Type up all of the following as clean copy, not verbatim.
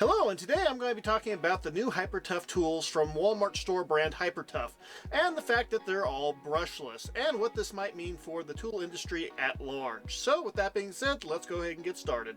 Hello, and today I'm going to be talking about the new HyperTough tools from Walmart store brand HyperTough, and the fact that they're all brushless, and what this might mean for the tool industry at large. So with that being said, let's go ahead and get started.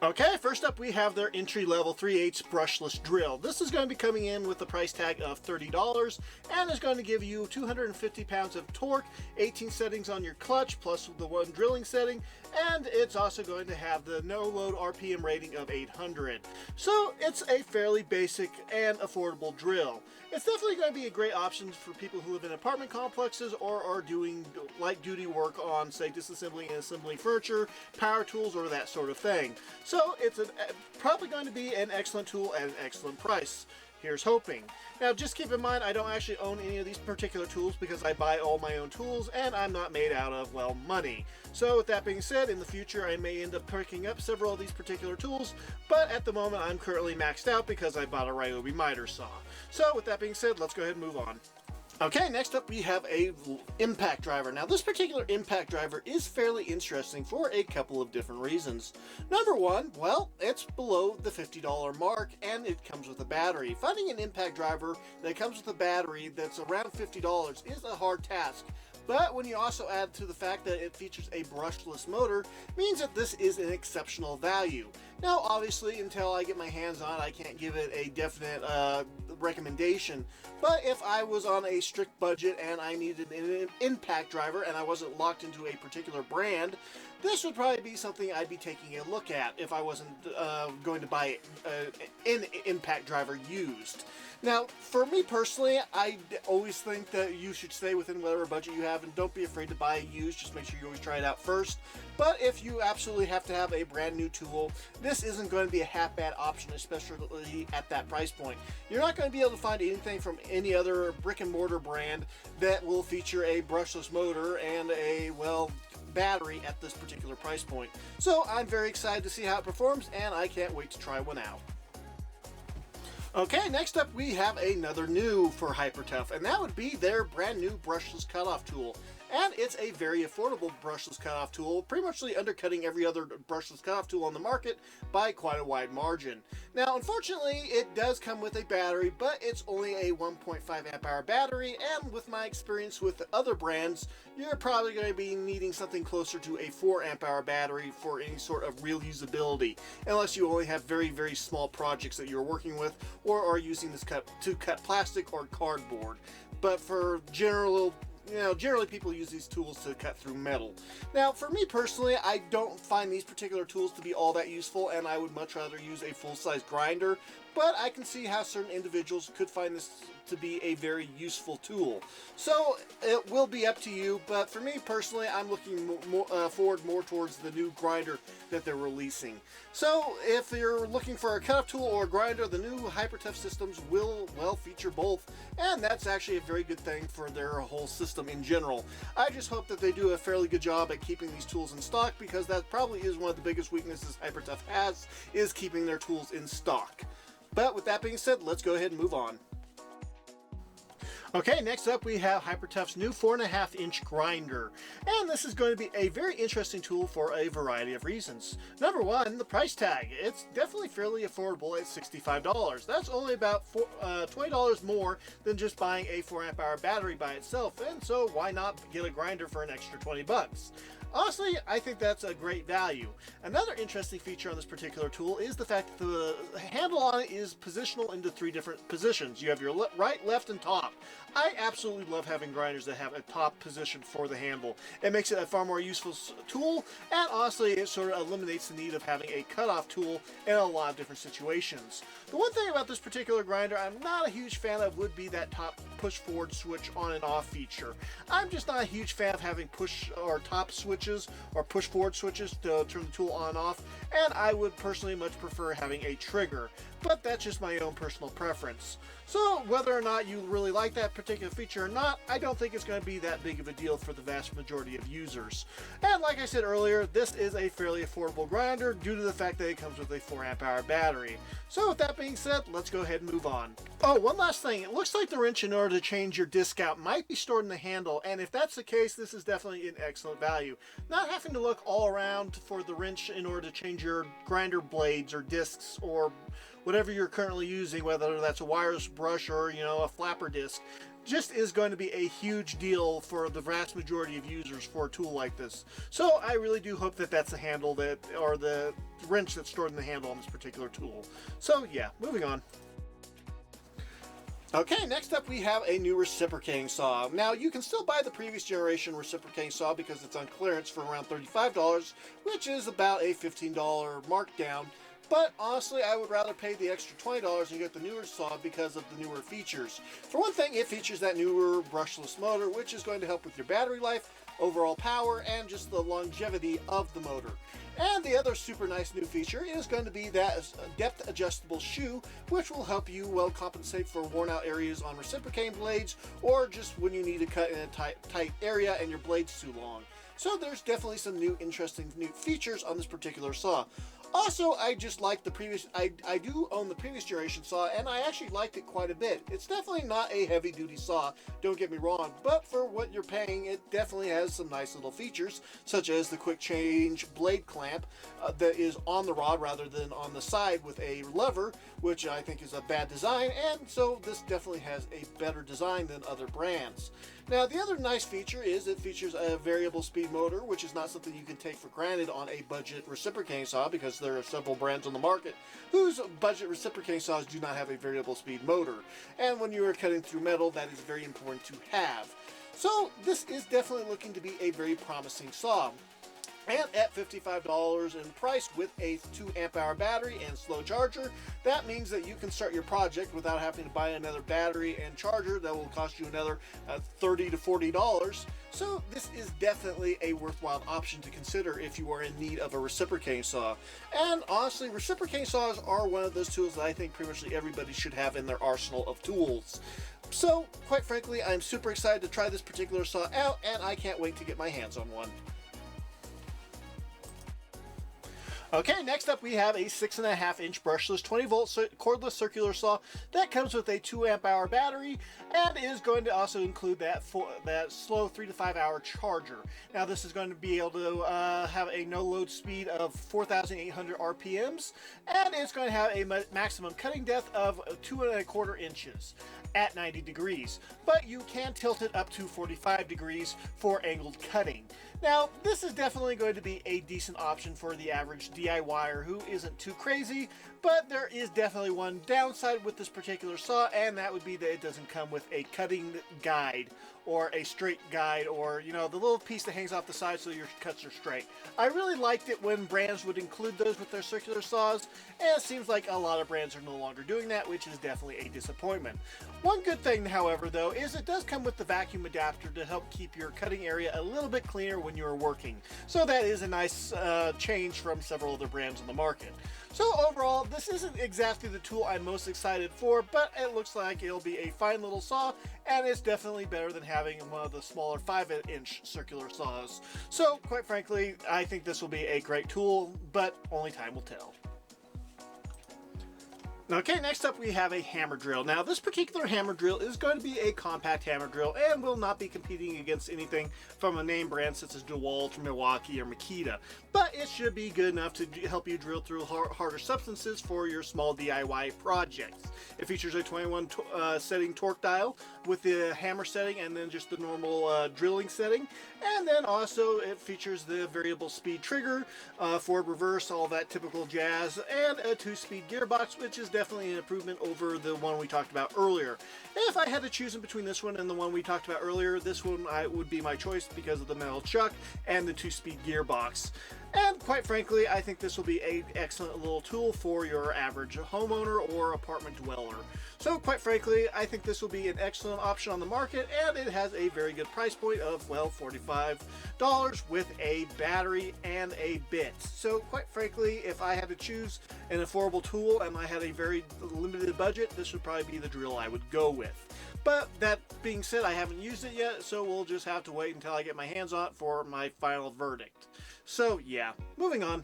Okay, first up we have their entry-level 3/8 brushless drill. This is going to be coming in with a price tag of $30 and is going to give you 250 pounds of torque, 18 settings on your clutch plus the one drilling setting, and it's also going to have the no-load RPM rating of 800. So it's a fairly basic and affordable drill. It's definitely going to be a great option for people who live in apartment complexes or are doing light-duty work on, say, disassembling and assembling furniture, power tools, or that sort of thing. So it's probably going to be an excellent tool at an excellent price. Here's hoping. Now just keep in mind I don't actually own any of these particular tools because I buy all my own tools and I'm not made out of, well, money. So with that being said, in the future I may end up picking up several of these particular tools, but at the moment I'm currently maxed out because I bought a Ryobi miter saw. So with that being said, let's go ahead and move on. Okay, next up we have a impact driver. Now this particular impact driver is fairly interesting for a couple of different reasons. Number one, well, it's below the $50 mark and it comes with a battery. Finding an impact driver that comes with a battery that's around $50 is a hard task. But when you also add to the fact that it features a brushless motor, means that this is an exceptional value. Now obviously until I get my hands on it, I can't give it a definite recommendation, but if I was on a strict budget and I needed an impact driver and I wasn't locked into a particular brand, this would probably be something I'd be taking a look at if I wasn't going to buy an impact driver used. Now, for me personally, I always think that you should stay within whatever budget you have and don't be afraid to buy a used. Just make sure you always try it out first. But if you absolutely have to have a brand new tool, this isn't going to be a half-bad option, especially at that price point. You're not going to be able to find anything from any other brick and mortar brand that will feature a brushless motor and a, well, battery at this particular price point. So I'm very excited to see how it performs and I can't wait to try one out. Okay, next up we have another new for HyperTough, and that would be their brand new brushless cutoff tool. And it's a very affordable brushless cutoff tool, pretty much undercutting every other brushless cutoff tool on the market by quite a wide margin. Now, unfortunately, it does come with a battery, but it's only a 1.5 amp hour battery, and with my experience with the other brands, you're probably going to be needing something closer to a 4 amp hour battery for any sort of real usability, unless you only have very, very small projects that you're working with, or are using this to cut plastic or cardboard. But for generally people use these tools to cut through metal. Now, for me personally, I don't find these particular tools to be all that useful, and I would much rather use a full-size grinder, but I can see how certain individuals could find this to be a very useful tool. So it will be up to you, but for me personally, I'm looking forward more towards the new grinder that they're releasing. So if you're looking for a cutoff tool or a grinder, the new HyperTough systems will, well, feature both, and that's actually a very good thing for their whole system in general. I just hope that they do a fairly good job at keeping these tools in stock, because that probably is one of the biggest weaknesses HyperTough has, is keeping their tools in stock. But with that being said, let's go ahead and move on. Okay, next up we have HyperTough's new 4.5-inch grinder, and this is going to be a very interesting tool for a variety of reasons. Number one, the price tag. It's definitely fairly affordable at $65. That's only about $20 more than just buying a 4 amp hour battery by itself, and so why not get a grinder for an extra 20 bucks? Honestly, I think that's a great value. Another interesting feature on this particular tool is the fact that the handle on it is positional into 3 different positions. You have your right, left, and top. I absolutely love having grinders that have a top position for the handle. It makes it a far more useful tool, and honestly, it sort of eliminates the need of having a cutoff tool in a lot of different situations. The one thing about this particular grinder I'm not a huge fan of would be that top push forward switch on and off feature. I'm just not a huge fan of having push or top switches or push forward switches to turn the tool on and off, and I would personally much prefer having a trigger, but that's just my own personal preference. So whether or not you really like that particular feature or not, I don't think it's going to be that big of a deal for the vast majority of users. And like I said earlier, this is a fairly affordable grinder due to the fact that it comes with a 4 amp hour battery. So with that being said, let's go ahead and move on. Oh, one last thing. It looks like the wrench in order order to change your disc out might be stored in the handle, and if that's the case, this is definitely an excellent value. Not having to look all around for the wrench in order to change your grinder blades or discs or whatever you're currently using, whether that's a wireless brush or, you know, a flapper disc, just is going to be a huge deal for the vast majority of users for a tool like this. So I really do hope that that's the handle that, or the wrench that's stored in the handle on this particular tool. So yeah, moving on. Okay, next up we have a new reciprocating saw. Now you can still buy the previous generation reciprocating saw because it's on clearance for around $35, which is about a $15 markdown. But honestly, I would rather pay the extra $20 and get the newer saw because of the newer features. For one thing, it features that newer brushless motor, which is going to help with your battery life, overall power, and just the longevity of the motor. And the other super nice new feature is going to be that depth adjustable shoe, which will help you well compensate for worn out areas on reciprocating blades, or just when you need to cut in a tight area and your blade's too long. So there's definitely some new interesting new features on this particular saw. Also, I just like the previous, I do own the previous generation saw, and I actually liked it quite a bit. It's definitely not a heavy duty saw, don't get me wrong, but for what you're paying, it definitely has some nice little features, such as the quick change blade clamp that is on the rod rather than on the side with a lever, which I think is a bad design, and so this definitely has a better design than other brands. Now, the other nice feature is it features a variable speed motor, which is not something you can take for granted on a budget reciprocating saw because there are several brands on the market whose budget reciprocating saws do not have a variable speed motor. And when you are cutting through metal, that is very important to have. So this is definitely looking to be a very promising saw. And at $55 in price with a 2 amp hour battery and slow charger, that means that you can start your project without having to buy another battery and charger that will cost you another $30 to $40. So this is definitely a worthwhile option to consider if you are in need of a reciprocating saw. And honestly, reciprocating saws are one of those tools that I think pretty much everybody should have in their arsenal of tools. So quite frankly, I'm super excited to try this particular saw out, and I can't wait to get my hands on one. Okay, next up we have a 6.5 inch brushless 20 volt cordless circular saw that comes with a 2 amp hour battery and is going to also include that slow 3 to 5 hour charger. Now this is going to be able to have a no load speed of 4,800 RPMs, and it's going to have a maximum cutting depth of 2.25 inches at 90 degrees, but you can tilt it up to 45 degrees for angled cutting. Now, this is definitely going to be a decent option for the average DIYer who isn't too crazy, but there is definitely one downside with this particular saw, and that would be that it doesn't come with a cutting guide or a straight guide, or, you know, the little piece that hangs off the side so your cuts are straight. I really liked it when brands would include those with their circular saws, and it seems like a lot of brands are no longer doing that, which is definitely a disappointment. One good thing, however, though, is it does come with the vacuum adapter to help keep your cutting area a little bit cleaner when you're working. So that is a nice change from several other brands on the market. So overall, this isn't exactly the tool I'm most excited for, but it looks like it'll be a fine little saw, and it's definitely better than having one of the smaller 5-inch circular saws. So quite frankly, I think this will be a great tool, but only time will tell. Okay, next up we have a hammer drill. Now this particular hammer drill is going to be a compact hammer drill and will not be competing against anything from a name brand such as DeWalt or Milwaukee or Makita, but it should be good enough to help you drill through harder substances for your small DIY projects. It features a 21 setting torque dial with the hammer setting and then just the normal drilling setting, and then also it features the variable speed trigger, forward reverse, all that typical jazz, and a 2-speed gearbox, which is definitely an improvement over the one we talked about earlier. If I had to choose in between this one and the one we talked about earlier, this one would be my choice because of the metal chuck and the 2-speed gearbox. And quite frankly, I think this will be an excellent little tool for your average homeowner or apartment dweller. So quite frankly, I think this will be an excellent option on the market, and it has a very good price point of, well, $45 with a battery and a bit. So quite frankly, if I had to choose an affordable tool and I had a very limited budget, this would probably be the drill I would go with. But that being said, I haven't used it yet, so we'll just have to wait until I get my hands on it for my final verdict. So yeah, moving on.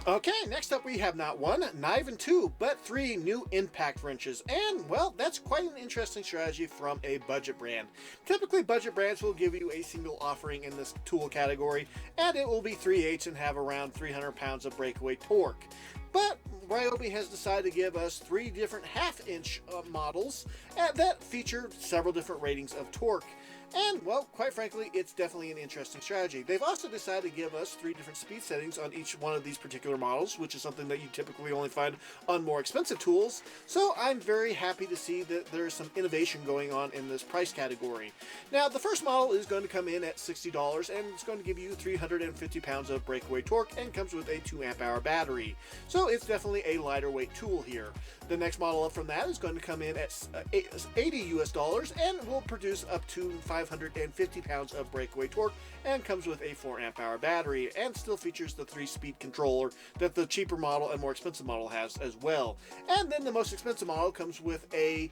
Okay, next up we have not one, not even two, but three new impact wrenches. And, well, that's quite an interesting strategy from a budget brand. Typically, budget brands will give you a single offering in this tool category, and it will be 3/8 and have around 300 pounds of breakaway torque. But Ryobi has decided to give us three different half-inch models that feature several different ratings of torque. And, well, quite frankly, it's definitely an interesting strategy. They've also decided to give us three different speed settings on each one of these particular models, which is something that you typically only find on more expensive tools. So I'm very happy to see that there's some innovation going on in this price category. Now, the first model is going to come in at $60, and it's going to give you 350 pounds of breakaway torque and comes with a 2 amp hour battery. So it's definitely a lighter weight tool here. The next model up from that is going to come in at $80 and will produce up to 550 pounds of breakaway torque and comes with a 4 amp hour battery and still features the 3-speed controller that the cheaper model and more expensive model has as well. And then the most expensive model comes with a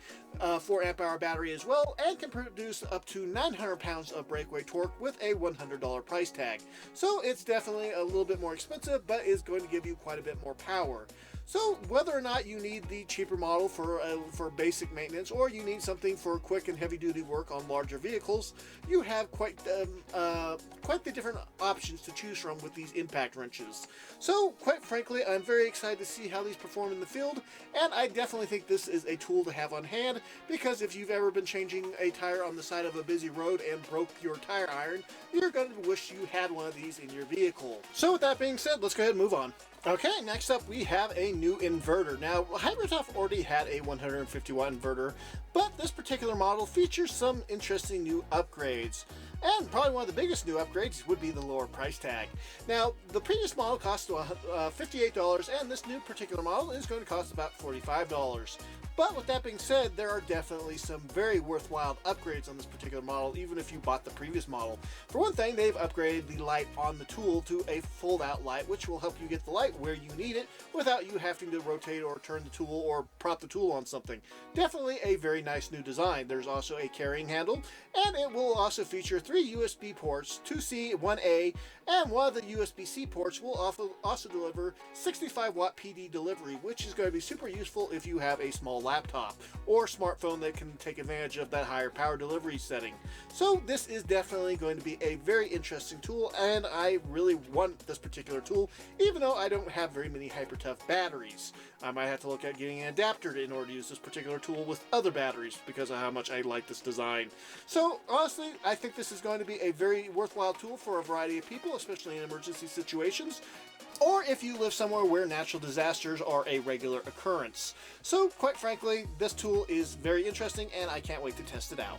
4 amp hour battery as well and can produce up to 900 pounds of breakaway torque with a $100 price tag. So it's definitely a little bit more expensive, but is going to give you quite a bit more power. So whether or not you need the cheaper model for basic maintenance, or you need something for quick and heavy duty work on larger vehicles, you have quite the different options to choose from with these impact wrenches. So quite frankly, I'm very excited to see how these perform in the field, and I definitely think this is a tool to have on hand, because if you've ever been changing a tire on the side of a busy road and broke your tire iron, you're going to wish you had one of these in your vehicle. So with that being said, let's go ahead and move on. Okay, next up we have a new inverter. Now, HyperTough already had a 150 watt inverter, but this particular model features some interesting new upgrades. And probably one of the biggest new upgrades would be the lower price tag. Now, the previous model cost $58, and this new particular model is going to cost about $45. But with that being said, there are definitely some very worthwhile upgrades on this particular model, even if you bought the previous model. For one thing, they've upgraded the light on the tool to a fold-out light, which will help you get the light where you need it without you having to rotate or turn the tool or prop the tool on something. Definitely a very nice new design. There's also a carrying handle, and it will also feature 3 USB ports, 2C, 1A, and one of the USB-C ports will also deliver 65 watt PD delivery, which is going to be super useful if you have a small laptop or smartphone that can take advantage of that higher power delivery setting. So this is definitely going to be a very interesting tool, and I really want this particular tool, even though I don't have very many HyperTough batteries. I might have to look at getting an adapter in order to use this particular tool with other batteries because of how much I like this design. So honestly, I think this is going to be a very worthwhile tool for a variety of people, especially in emergency situations, or if you live somewhere where natural disasters are a regular occurrence. So quite frankly, this tool is very interesting and I can't wait to test it out.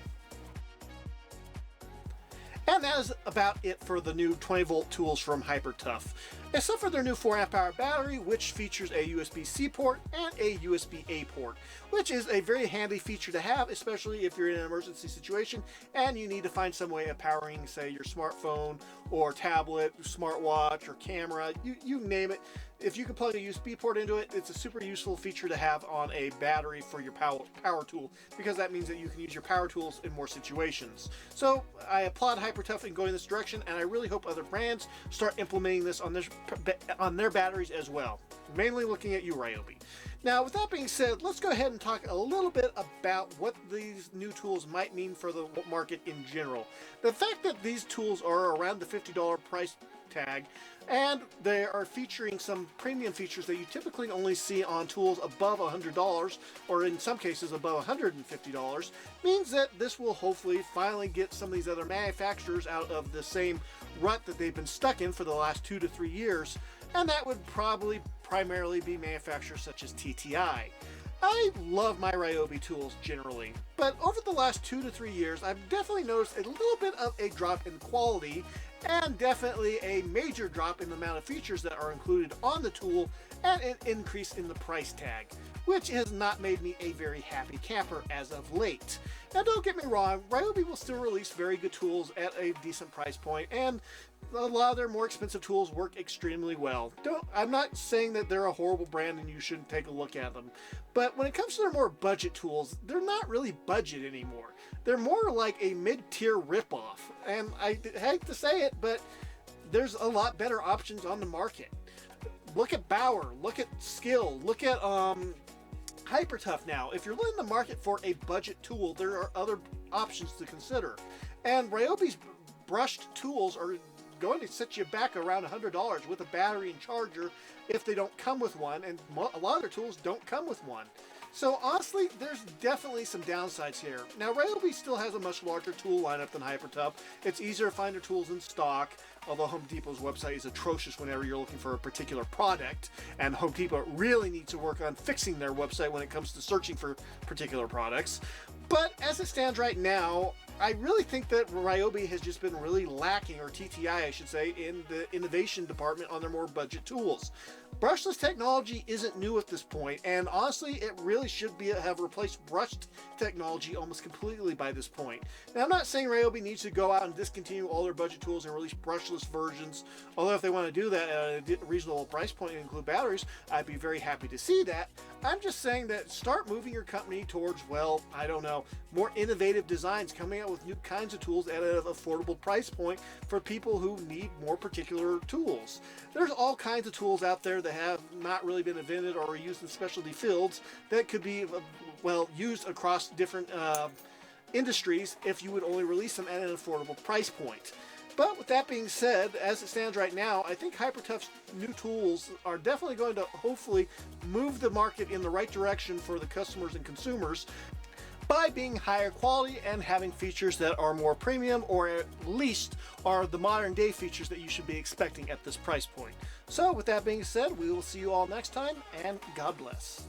And that is about it for the new 20 volt tools from HyperTough. Except for their new 4 amp hour battery, which features a USB-C port and a USB-A port, which is a very handy feature to have, especially if you're in an emergency situation and you need to find some way of powering, say, your smartphone or tablet, smartwatch or camera, you name it. If you can plug a USB port into it, it's a super useful feature to have on a battery for your power tool, because that means that you can use your power tools in more situations. So I applaud HyperTough in going this direction, and I really hope other brands start implementing this on their batteries as well. Mainly looking at you, Ryobi. Now, with that being said, let's go ahead and talk a little bit about what these new tools might mean for the market in general. The fact that these tools are around the $50 price tag, and they are featuring some premium features that you typically only see on tools above $100, or in some cases above $150, means that this will hopefully finally get some of these other manufacturers out of the same rut that they've been stuck in for the last 2 to 3 years, and that would probably primarily be manufacturers such as TTI. I love my Ryobi tools generally, but over the last 2 to 3 years, I've definitely noticed a little bit of a drop in quality, and definitely a major drop in the amount of features that are included on the tool, and an increase in the price tag, which has not made me a very happy camper as of late. Now, don't get me wrong, Ryobi will still release very good tools at a decent price point, and a lot of their more expensive tools work extremely well. I'm not saying that they're a horrible brand and you shouldn't take a look at them, but when it comes to their more budget tools, they're not really budget anymore. They're more like a mid-tier ripoff, and I hate to say it, but there's a lot better options on the market. Look at Bauer, look at Skill, look at HyperTough now. If you're in the market for a budget tool, there are other options to consider. And Ryobi's brushed tools are going to set you back around $100 with a battery and charger if they don't come with one, and a lot of their tools don't come with one. So honestly, there's definitely some downsides here. Now, Ryobi still has a much larger tool lineup than HyperTough. It's easier to find their tools in stock, although Home Depot's website is atrocious whenever you're looking for a particular product, and Home Depot really needs to work on fixing their website when it comes to searching for particular products. But as it stands right now, I really think that Ryobi has just been really lacking, or TTI I should say, in the innovation department on their more budget tools. Brushless technology isn't new at this point, and honestly, it really should have replaced brushed technology almost completely by this point. Now, I'm not saying Ryobi needs to go out and discontinue all their budget tools and release brushless versions, although if they want to do that at a reasonable price point and include batteries, I'd be very happy to see that. I'm just saying that start moving your company towards, well, I don't know, more innovative designs, coming out with new kinds of tools at an affordable price point for people who need more particular tools. There's all kinds of tools out there that have not really been invented or used in specialty fields that could be, well, used across different industries if you would only release them at an affordable price point. But with that being said, as it stands right now, I think HyperTough's new tools are definitely going to hopefully move the market in the right direction for the customers and consumers by being higher quality and having features that are more premium, or at least are the modern day features that you should be expecting at this price point. So with that being said, we will see you all next time, and God bless.